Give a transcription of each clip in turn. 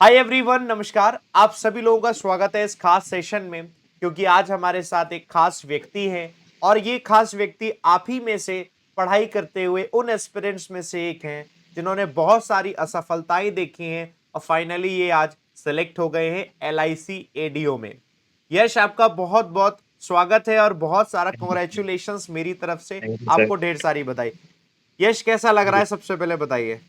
Hi everyone, नमस्कार। आप सभी लोगों का स्वागत है इस खास सेशन में, क्योंकि आज हमारे साथ एक खास व्यक्ति है और ये खास व्यक्ति आप ही में से पढ़ाई करते हुए उन एस्पिरेंट्स में से एक हैं जिन्होंने बहुत सारी असफलताएं देखी हैं और फाइनली ये आज सेलेक्ट हो गए हैं एलआईसी एडीओ में। यश, आपका बहुत बहुत स्वागत है और बहुत सारा कॉन्ग्रेचुलेशंस मेरी तरफ से। Thank you sir. आपको ढेर सारी बधाई। यश, कैसा लग रहा है सबसे पहले बताइए।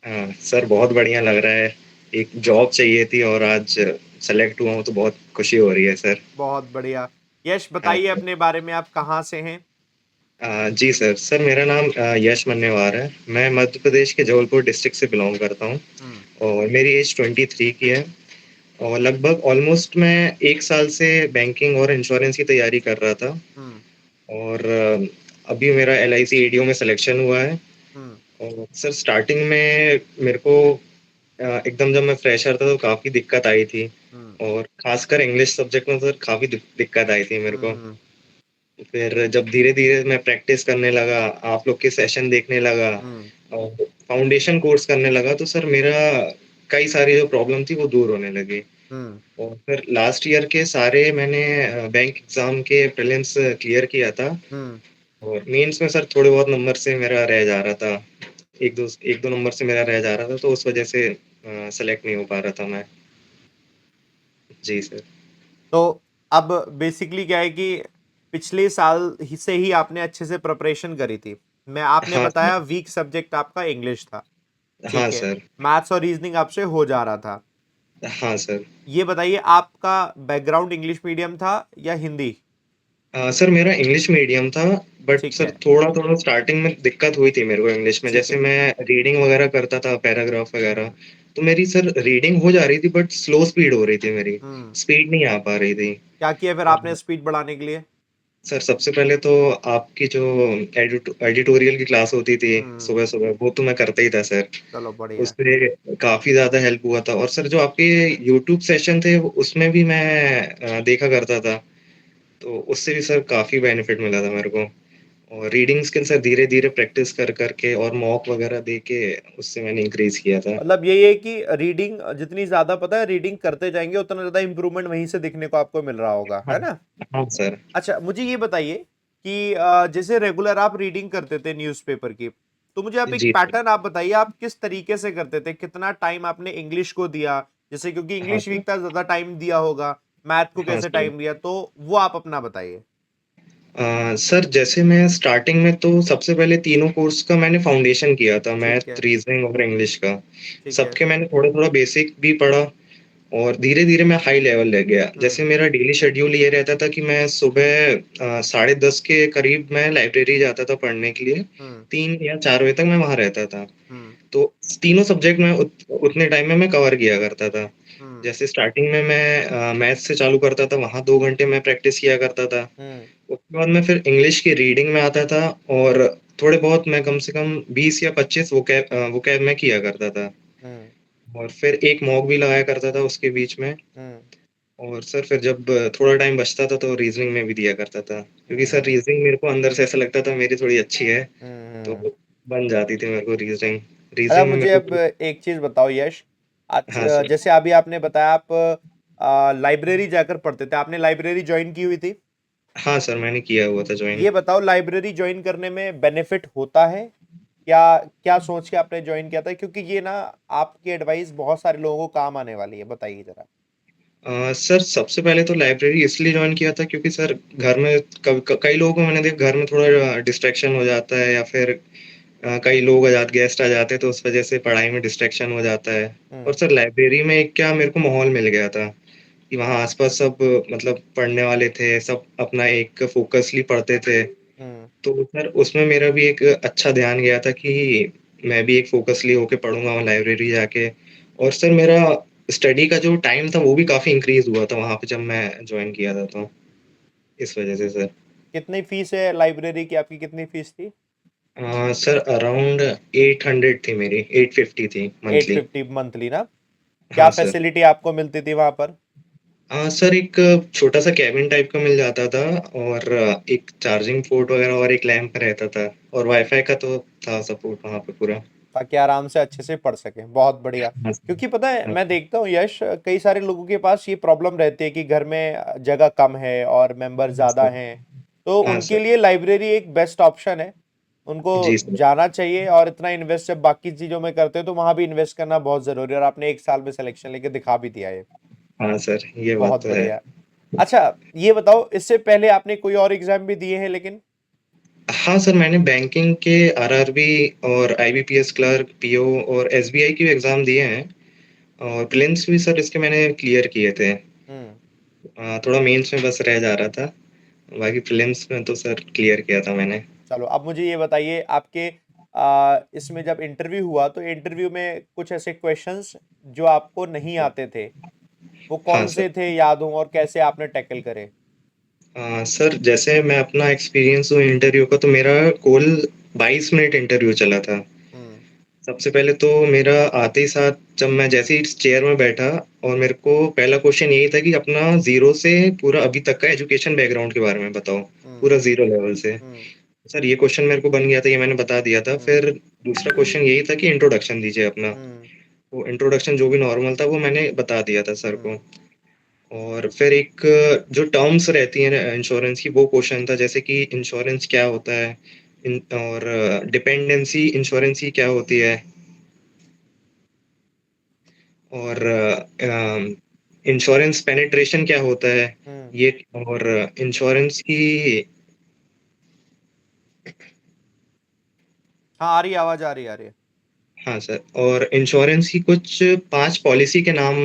हाँ, सर बहुत बढ़िया लग रहा है। एक जॉब चाहिए थी और आज सेलेक्ट हुआ हूँ तो बहुत खुशी हो रही है सर। बहुत बढ़िया। यश, हाँ बताइए सर। अपने बारे में, आप कहाँ से हैं? जी सर। सर मेरा नाम यश मन्नेवार है। मैं मध्य प्रदेश के जबलपुर डिस्ट्रिक्ट से बिलोंग करता हूँ हुँ, और मेरी एज 23 की है और लगभग ऑलमोस्ट मैं 1 साल से बैंकिंग और इंश्योरेंस की तैयारी कर रहा था हुँ, और अभी मेरा एलआईसी एडीओ में सिलेक्शन हुआ है। हुँ, और सर स्टार्टिंग में मेरे को एकदम जब मैं फ्रेशर था तो काफ़ी दिक्कत आई थी हुँ, और ख़ासकर इंग्लिश सब्जेक्ट में सर काफ़ी दिक्कत आई थी मेरे को। हुँ, फिर जब धीरे-धीरे मैं प्रैक्टिस करने लगा, आप लोग के सेशन देखने लगा हुँ, और फाउंडेशन कोर्स करने लगा तो सर मेरा कई सारी जो प्रॉब्लम थी वो दूर होने लगी। हुँ, और फिर लास्ट ईयर के सारे मैंने बैंक एग्ज़ाम के प्रीलिम्स क्लियर किया था हुँ। और मेंस में सर थोड़े बहुत नंबर से मेरा रह जा रहा था। 1-2 नंबर से मेरा रह जा रहा था तो उस वज़ह से सेलेक्ट नहीं हो पा रहा था मैं। जी सर। तो अब बेसिकली क्या है कि पिछले साल ही से ही आपने अच्छे से प्रिपरेशन करी थी। मैं आपने हाँ बताया सर। वीक सब्जेक्ट आपका इंग्लिश था, हाँ ठीक है। सर। मैथ्स और रीज़निंग आपसे हो जा रहा था। हाँ सर। ये बताइए, आपका बैकग्राउंड इंग्लिश मीडियम था या हिंदी? सर मेरा इंग्लिश मीडियम था बट ठीक सर है, थोड़ा-थोड़ा स्टार्टिंग में दिक्कत हुई थी मेरे को इंग्लिश में। ठीक जैसे है। मैं रीडिंग वगैरह करता था पैराग्राफ वगैरह, हुँ, तो मेरी सर रीडिंग हो जा रही थी बट स्लो स्पीड हो रही थी मेरी, हुँ। स्पीड नहीं आ पा रही थी। क्या किया फिर आपने और स्पीड बढ़ाने के लिए? सर सबसे पहले तो आपकी जो एडिटोरियल की क्लास होती थी हुँ, सुबह-सुबह, वो तो मैं करता ही था सर। चलो बढ़िया। उससे काफ़ी ज़्यादा हेल्प हुआ था और सर जो आपके यूट्यूब सेशन थे उसमें भी मैं देखा करता था। तो उससे भी सर काफ़ी बेनिफिट मिला था मेरे को और रीडिंग स्किल सर धीरे-धीरे प्रैक्टिस कर के और मॉक वगैरह दे के उससे मैंने इंक्रीज़ किया था। मतलब यही है कि रीडिंग जितनी ज़्यादा पता है रीडिंग करते जाएँगे उतना ज़्यादा इम्प्रूवमेंट वहीं से दिखने को आपको मिल रहा होगा, हाँ, है ना? हाँ सर। अच्छा, मुझे ये बताइए कि जैसे रेगुलर आप रीडिंग करते थे न्यूज़पेपर की, तो मुझे आप एक जी सर। पैटर्न आप बताइए, आप किस तरीके से करते थे? कितना टाइम आपने इंग्लिश को दिया? जैसे क्योंकि हाँ इंग्लिश सर। वीक था, ज़्यादा टाइम दिया होगा, मैथ को हाँ कैसे सर। टाइम दिया? तो वो आप अपना बताइए। सर जैसे मैं स्टार्टिंग में तो सबसे पहले तीनों कोर्स का मैंने फाउंडेशन किया था, ठीक मैथ, है, रीज़निंग और इंग्लिश का। ठीक है। सबके मैंने थोड़ा-थोड़ा बेसिक भी पढ़ा और धीरे-धीरे मैं हाई लेवल ले गया। हुँ, जैसे मेरा डेली शेड्यूल ये रहता था कि मैं सुबह साढ़े 10 के करीब मैं लाइब्रेरी जाता था पढ़ने के लिए। हुँ, 3 या 4 बजे तक मैं वहाँ रहता था। हुँ, तो तीनों सब्जेक्ट मैं उतने टाइम में मैं कवर किया करता था। हुँ, जैसे स्टार्टिंग में मैं मैथ से चालू करता था, वहाँ 2 घंटे मैं प्रैक्टिस किया करता था। हुँ, उसके बाद मैं फिर इंग्लिश की रीडिंग में आता था और थोड़े बहुत मैं कम से कम 20 या 25 वोकैब मैं किया करता था। हुँ, और फिर एक मॉक भी लगाया करता था उसके बीच में हुँ, और सर फिर जब थोड़ा टाइम बचता था तो रीज़निंग में भी दिया करता था। क्योंकि सर हुँ, रीज़निंग मेरे को अंदर से ऐसा लगता था मेरी थोड़ी अच्छी है, हुँ, हुँ। तो बन जाती थी मेरे को रीज़निंग। अच्छा, रीज़निंग में मुझे मेरे अब को एक चीज़ बताओ यश, आज हाँ सर। जैसे अभी आपने बताया आप लाइब्रेरी जाकर पढ़ते थे, आपने लाइब्रेरी जॉइन की हुई थी? हाँ सर, मैंने किया हुआ था जॉइन। ये बताओ, लाइब्रेरी जॉइन करने में बेनिफिट होता है? क्या क्या सोच के आपने जॉइन किया था? क्योंकि ये ना आपकी एडवाइस बहुत सारे लोगों को काम आने वाली है, बताइए ज़रा? सर सबसे पहले तो लाइब्रेरी इसलिए जॉइन किया था क्योंकि सर घर में कई लोगों को मैंने देखा घर में थोड़ा डिस्ट्रैक्शन हो जाता है या फिर कई लोग गेस्ट आ जाते हैं तो उस वजह से पढ़ाई में डिस्ट्रैक्शन हो जाता है। और हुँ, सर लाइब्रेरी में एक क्या मेरे को माहौल मिल गया था कि वहाँ आस-पास सब मतलब पढ़ने वाले थे, सब अपना एक फ़ोकसली पढ़ते थे। हुँ। तो सर उसमें मेरा भी एक अच्छा ध्यान गया था कि मैं भी एक फ़ोकसली होके पढ़ूँगा वहाँ लाइब्रेरी जाके और सर मेरा स्टडी का जो टाइम था वो भी काफ़ी इंक्रीज़ हुआ था वहाँ पे जब मैं जॉइन किया था तो, इस वजह से सर। कितनी फीस है लाइब्रेरी की, आपकी कितनी फीस थी? सर अराउंड 800 थी मेरी, 850 थी मंथली। 850 मंथली ना? क्या हाँ सर। फैसिलिटी आपको मिलती थी वहाँ पर? सर एक छोटा-सा केबिन टाइप का मिल जाता था और एक चार्जिंग पोर्ट वगैरह और एक लैंप रहता था और वाईफ़ाई का तो था सपोर्ट वहाँ पे पूरा। ताकि आराम से अच्छे से पढ़ सकें। बहुत बढ़िया। हाँ क्योंकि पता है हाँ मैं देखता हूँ यश, कई सारे लोगों के पास ये प्रॉब्लम रहती है कि घर में जगह कम है और मेंबर हाँ ज़्यादा सर। हैं, तो हाँ उनके सर। लिए लाइब्रेरी एक बेस्ट ऑप्शन है। उनको जी सर। जाना चाहिए, और इतना इन्वेस्ट जब बाकी चीज़ों में करते हो तो वहाँ भी इन्वेस्ट करना बहुत ज़रूरी है, और आपने 1 साल में सिलेक्शन लेके दिखा भी दिया है। हाँ सर, ये बात बहुत तो है। बढ़िया। अच्छा, ये बताओ इससे पहले आपने कोई और एग्ज़ाम भी दिए हैं लेकिन? हाँ सर, मैंने बैंकिंग के आरआरबी और आईबीपीएस क्लर्क, पीओ और एसबीआई के एग्ज़ाम दिए हैं और प्रीलिम्स भी सर इसके मैंने क्लियर किए थे। हुँ। थोड़ा मेंस में बस रह जा रहा था, बाकी प्रीलिम्स में तो सर क्लियर किया था मैंने। चलो अब मुझे ये बताइए, आपके इसमें जब इंटरव्यू हुआ तो इंटरव्यू में कुछ ऐसे क्वेश्चंस जो आपको नहीं आते थे, वो हाँ कौन सर। से थे याद हो, और कैसे आपने टैकल करे? सर जैसे मैं अपना एक्सपीरियंस दूँ इंटरव्यू का, तो मेरा कुल 22 मिनट इंटरव्यू चला था। हुँ, सबसे पहले तो मेरा आते ही साथ जब मैं जैसे ही चेयर में बैठा और मेरे को पहला क्वेश्चन यही था कि अपना ज़ीरो से पूरा अभी तक का एजुकेशन बैकग्राउंड के बारे में बताओ, हुँ, पूरा ज़ीरो लेवल से। हुँ, सर ये क्वेश्चन मेरे को बन गया था, ये मैंने बता दिया था। हुँ, फिर दूसरा क्वेश्चन यही था कि इंट्रोडक्शन दीजिए अपना। हुँ, वो इंट्रोडक्शन जो भी नॉर्मल था वो मैंने बता दिया था सर को। हुँ। और फिर एक जो टर्म्स रहती हैं इंश्योरेंस की, वो क्वेश्चन था जैसे कि इंश्योरेंस क्या होता है? और डिपेंडेंसी इंश्योरेंस की क्या होती है? और इंश्योरेंस पेनिट्रेशन क्या होता है? हुँ। ये और इंश्योरेंस की। हाँ, आ रही है आवाज़, आ रही है, आ रही है। हाँ सर, और इंश्योरेंस की कुछ 5 पॉलिसी के नाम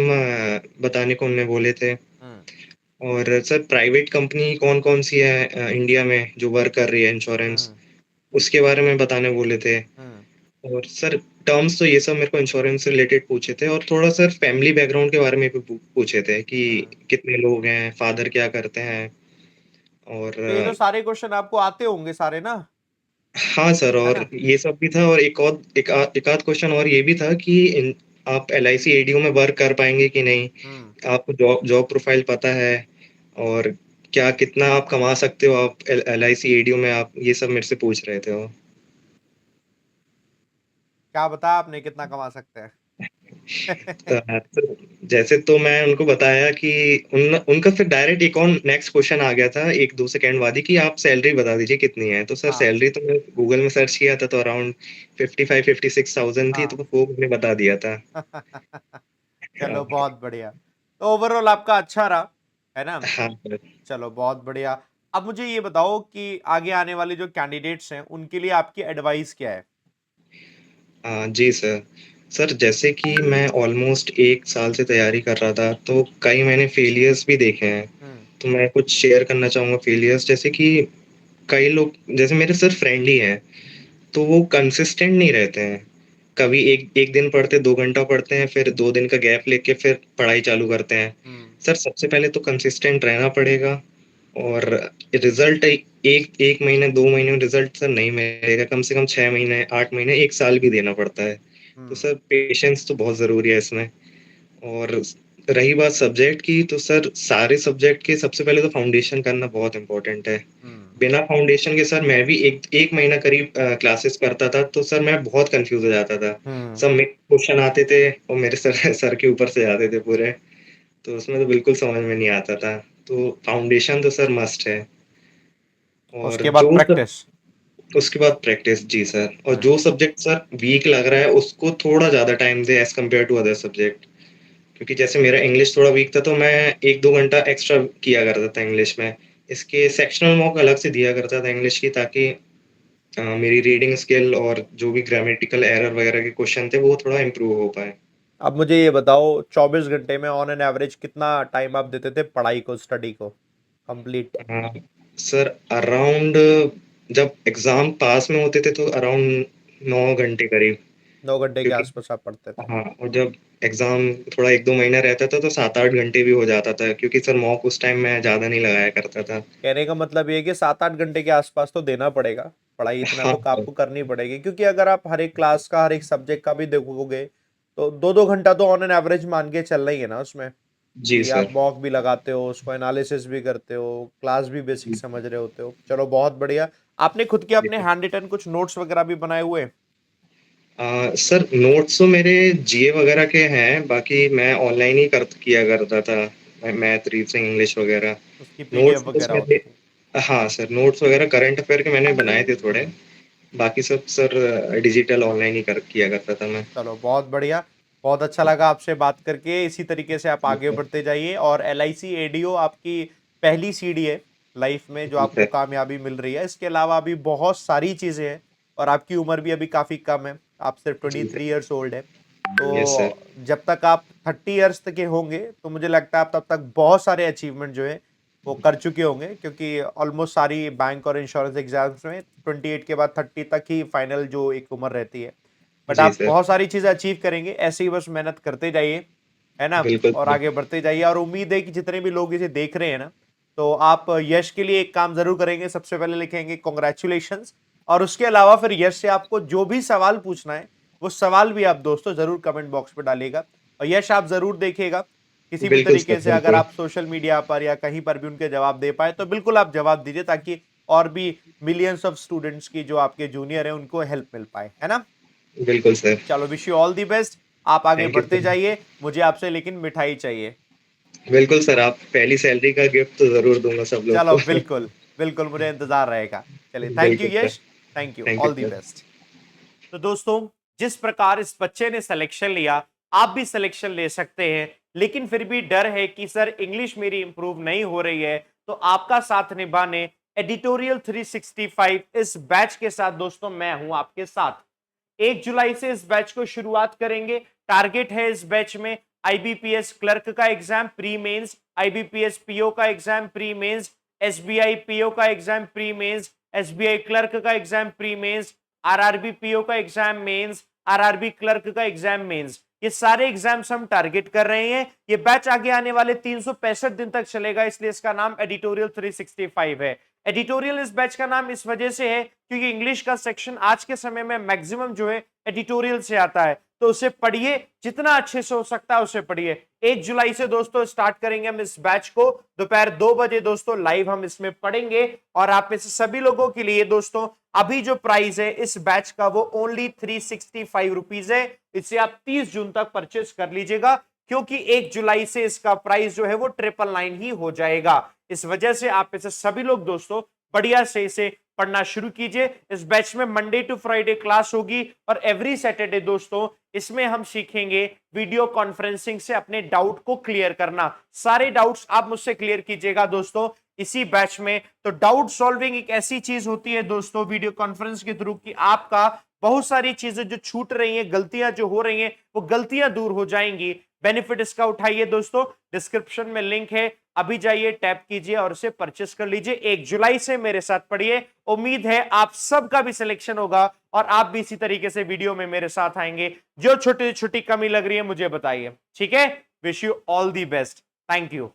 बताने को उन्होंने बोले थे। हुँ, और सर प्राइवेट कंपनी कौन-कौन सी है इंडिया में जो वर्क कर रही है इंश्योरेंस, हुँ, उसके बारे में बताने बोले थे। हुँ, और सर टर्म्स तो ये सब मेरे को इंश्योरेंस से रिलेटेड पूछे थे और थोड़ा सर फैमिली बैकग्राउंड के बारे में भी पूछे थे कि हुँ। कितने लोग हैं, फादर क्या करते हैं और तो ये तो सारे क्वेश्चन आपको आते होंगे सारे ना? हाँ सर, है और ना? ये सब भी था और एक आध क्वेश्चन और ये भी था कि आप एलआईसी एडीओ में वर्क कर पाएँगे कि नहीं? हुँ। आपको जॉब जॉब प्रोफाइल पता है? और क्या कितना आप कमा सकते हो आप एलआईसी एडीओ में, आप ये सब मेरे से पूछ रहे थे वो। क्या बताया आपने कितना कमा सकते हैं? तो जैसे तो मैं उनको बताया कि उनका फिर डायरेक्ट एक और नेक्स्ट क्वेश्चन आ गया था 1-2 सेकंड बाद ही कि आप सैलरी बता दीजिए कितनी है? तो सर हाँ, सैलरी तो मैं गूगल में सर्च किया था तो अराउंड 55-56,000 थी, हाँ। तो वो मैंने बता दिया था। चलो बहुत बढ़िया। तो ओवरऑल आपका अच्छा रहा, है ना? हाँ सर। चलो बहुत बढ़िया। अब मुझे ये बताओ कि आगे आने वाले जो कैंडिडेट्स हैं, उनके लिए आपकी एडवाइस क्या है? जी सर। सर जैसे कि मैं ऑलमोस्ट 1 साल से तैयारी कर रहा था, तो कई मैंने फेलियर्स भी देखे हैं। हुँ, तो मैं कुछ शेयर करना चाहूँगा फेलियर्स, जैसे कि कई लोग जैसे मेरे सर फ्रेंड ही हैं, तो वो कंसिस्टेंट नहीं रहते हैं। कभी 1 दिन पढ़ते, 2 घंटा पढ़ते हैं, फिर 2 दिन का गैप लेके फिर पढ़ाई चालू करते हैं। हुँ, सर सबसे पहले तो कंसिस्टेंट रहना पड़ेगा और रिज़ल्ट 1 महीने, 2 महीने में रिज़ल्ट सर नहीं मिलेगा, कम से कम 6 महीने, 8 महीने, 1 साल भी देना पड़ता है। तो हुँ, सर पेशेंस तो बहुत ज़रूरी है इसमें। और रही बात सब्जेक्ट की, तो सर सारे सब्जेक्ट के सबसे पहले तो फाउंडेशन करना बहुत इम्पोर्टेंट है। हुँ, बिना फाउंडेशन के सर मैं भी 1 महीना करीब क्लासेस करता था, तो सर मैं बहुत कन्फ्यूज़ हो जाता था। हुँ। सब मिक्स क्वेश्चन आते थे और मेरे सर सर के ऊपर से जाते थे पूरे, तो उसमें तो बिल्कुल समझ में नहीं आता था। तो फाउंडेशन तो सर मस्ट है। और उसके बाद प्रैक्टिस। उसके बाद प्रैक्टिस, जी सर। और हुँ, जो सब्जेक्ट सर वीक लग रहा है उसको थोड़ा ज़्यादा टाइम दें as compare to other subject. क्योंकि जैसे मेरा इंग्लिश थोड़ा वीक था, तो मैं 1-2 घंटा एक्स्ट्रा किया करता था इंग्लिश में। इसके सेक्शनल मॉक अलग से दिया करता था इंग्लिश की, ताकि मेरी रीडिंग स्किल और जो भी ग्रामेटिकल एरर वगैरह के क्वेश्चन थे वो थोड़ा इम्प्रूव हो पाए। अब मुझे ये बताओ 24 घंटे में ऑन एन एवरेज कितना टाइम आप देते थे पढ़ाई को, स्टडी को कंप्लीट? हाँ, सर अराउंड जब एग्ज़ाम पास में होते थे तो अराउंड 9 घंटे करीब। 9 घंटे के क्योंकि आसपास आप पढ़ते थे। हाँ, और जब एग्ज़ाम थोड़ा 1-2 महीना रहता था तो 7-8 घंटे भी हो जाता था, क्योंकि सर मॉक उस टाइम मैं ज़्यादा नहीं लगाया करता था। कहने का मतलब ये है कि 7-8 घंटे के आसपास तो देना पड़ेगा। पढ़ाई इतना हाँ तो सर। आपको करनी पड़ेगी, क्योंकि अगर आप हर एक क्लास का, हर एक सब्जेक्ट का भी देखोगे, तो 2-2 घंटा तो ऑन एन एवरेज मान के चलना ही है ना उसमें, जी कि आप सर। मॉक भी लगाते हो, उसको एनालिसिस भी करते हो, क्लास भी बेसिक जी, समझ रहे होते हो। चलो बहुत बढ़िया। आपने खुद के जी अपने सर। हैंड रिटन कुछ नोट्स वगैरह भी बनाए हुए हैं? सर नोट्स तो मेरे जीए वगैरह के हैं, बाकी मैं ऑनलाइन ही कर किया करता था, मैथ, रीजनिंग, इंग्लिश वगैरह। उसकी पीडीएफ नोट्स वगैरह उसमें होती थे। थी। हाँ सर, नोट्स वगैरह करंट अफेयर के मैंने बनाए थे थोड़े, हम्म। बाकी सब सर डिजिटल ऑनलाइन ही कर किया करता था मैं। चलो बहुत बढ़िया। बहुत अच्छा लगा आपसे बात करके। इसी तरीके से आप जी आगे सर। बढ़ते जाइए और एलआईसी एडीओ आपकी पहली सीढ़ी है लाइफ में जो जी आपको सर। कामयाबी मिल रही है। इसके अलावा अभी बहुत सारी चीजें हैं और आपकी उम्र भी अभी काफी कम है। आप सिर्फ जी 23 सर। ईयर्स ओल्ड है। Yes sir. तो जब तक आप 30 ईयर्स तक के होंगे तो मुझे लगता है आप तब तक बहुत सारे अचीवमेंट जो है वो कर चुके होंगे, क्योंकि ऑलमोस्ट सारी बैंक और इंश्योरेंस एग्जाम्स में 28 के बाद 30 तक ही फाइनल जो एक उम्र रहती है। बट जी आप सर। बहुत सारी चीजें अचीव करेंगे, ऐसे ही बस मेहनत करते जाइए, है ना, बिल्कुल और सर। आगे बढ़ते जाइए। और उम्मीद है कि जितने भी लोग इसे देख रहे हैं ना, तो आप यश के लिए एक काम जरूर करेंगे। सबसे पहले लिखेंगे कॉन्ग्रेचुलेशंस, और उसके अलावा फिर यश से आपको जो भी सवाल पूछना है वो सवाल भी आप दोस्तों जरूर कमेंट बॉक्स में डालिएगा। और यश आप जरूर देखिएगा किसी भी बिल्कुल तरीके सर, से अगर बिल्कुल। आप सोशल मीडिया पर या कहीं पर भी उनके जवाब दे पाए तो बिल्कुल आप जवाब दीजिए, ताकि और भी मिलियंस ऑफ स्टूडेंट्स की जो आपके जूनियर है उनको हेल्प मिल पाए, है ना। बिल्कुल सर। चलो wish you all the best. आप आगे थैंक यू बढ़ते सर। जाइए, मुझे आपसे लेकिन मिठाई चाहिए। बिल्कुल सर, आप पहली सैलरी का गिफ्ट तो ज़रूर दूँगा सब लोग चलो को। बिल्कुल, बिल्कुल मुझे इंतजार रहेगा। चलिए थैंक यू बिल्कुल sir. Yash, thank you, thank you all the sir. Best. तो दोस्तों, जिस प्रकार इस बच्चे ने सिलेक्शन लिया, आप भी सिलेक्शन ले सकते हैं। लेकिन फिर भी डर है कि सर इंग्लिश मेरी इंप्रूव नहीं हो रही है, तो आपका साथ निभाने एडिटोरियल 365 इस बैच के साथ दोस्तों मैं हूं आपके साथ। 1 जुलाई से इस बैच को शुरुआत करेंगे। टारगेट है इस बैच में आईबीपीएस क्लर्क का exam pre mains, IBPS PO का exam pre mains, SBI PO का exam pre mains, SBI clerk का exam pre mains, RRB PO का एग्जाम मेंस, आरआरबी क्लर्क का एग्जाम मेंस। ये सारे एग्जाम्स हम टारगेट कर रहे हैं। ये बैच आगे आने वाले 365 दिन तक चलेगा, इसलिए इसका नाम एडिटोरियल 365 है। एडिटोरियल इस बैच का नाम इस वजह से है क्योंकि इंग्लिश का सेक्शन आज के समय में मैक्सिमम जो है एडिटोरियल से आता है, तो उसे पढ़िए, जितना अच्छे से हो सकता है उसे पढ़िए। 1 जुलाई से दोस्तों स्टार्ट करेंगे हम इस बैच को, दोपहर 2 बजे दोस्तों लाइव हम इसमें पढ़ेंगे। और आप में से सभी लोगों के लिए दोस्तों अभी जो प्राइस है इस बैच का वो ओनली 365 रुपीज है। इसे आप 30 जून तक परचेस कर लीजिएगा, क्योंकि 1 जुलाई से इसका प्राइस जो है वो 999 ही हो जाएगा। इस वजह से आप में से सभी लोग दोस्तों बढ़िया से इसे पढ़ना शुरू कीजिए। इस बैच में मंडे टू फ्राइडे क्लास होगी और एवरी सैटरडे दोस्तों इसमें हम सीखेंगे वीडियो कॉन्फ्रेंसिंग से अपने डाउट को क्लियर करना। सारे डाउट्स आप मुझसे क्लियर कीजिएगा दोस्तों इसी बैच में। तो डाउट सॉल्विंग एक ऐसी चीज होती है दोस्तों वीडियो कॉन्फ्रेंस के थ्रू कि आपका बहुत सारी चीजें जो छूट रही हैं, गलतियां जो हो रही हैं, वो गलतियां दूर हो जाएंगी। बेनिफिट इसका उठाइए दोस्तों, डिस्क्रिप्शन में लिंक है, अभी जाइए टैप कीजिए और इसे परचेस कर लीजिए। 1 जुलाई से मेरे साथ पढ़िए। उम्मीद है आप सबका भी सिलेक्शन होगा और आप भी इसी तरीके से वीडियो में मेरे साथ आएंगे। जो छोटी छोटी कमी लग रही है मुझे बताइए, ठीक है। Wish you all the best, thank you.